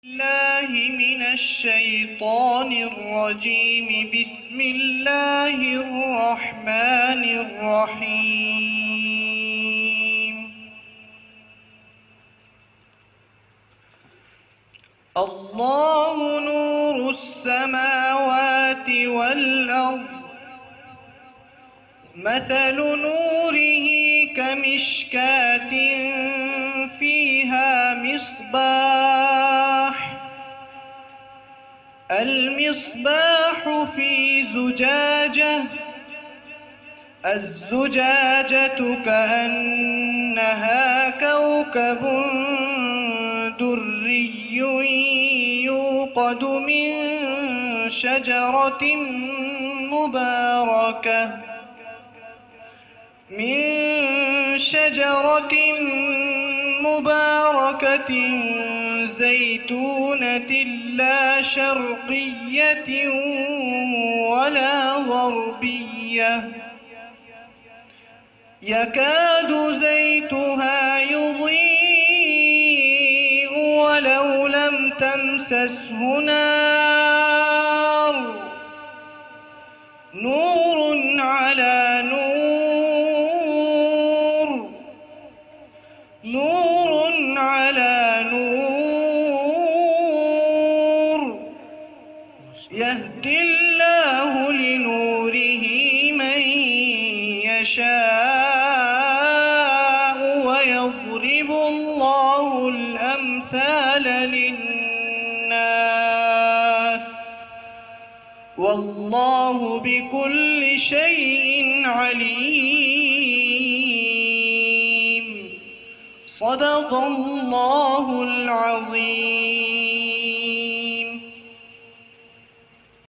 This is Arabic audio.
الله من الشيطان الرجيم. بسم الله الرحمن الرحيم. الله نور السماوات والأرض، مثل نوره كمشكاة فيها مصباح، المصباح في زجاجة، الزجاجة كأنها كوكب دري يوقد من شجرة مباركة زيتونة لا شرقية ولا غربية، يكاد زيتها يضيء ولو لم تمسسه نار، نور على نور، نور على نور، يهدي الله لنوره من يشاء ويضرب الله الأمثال للناس، والله بكل شيء عليم. صدق الله العظيم.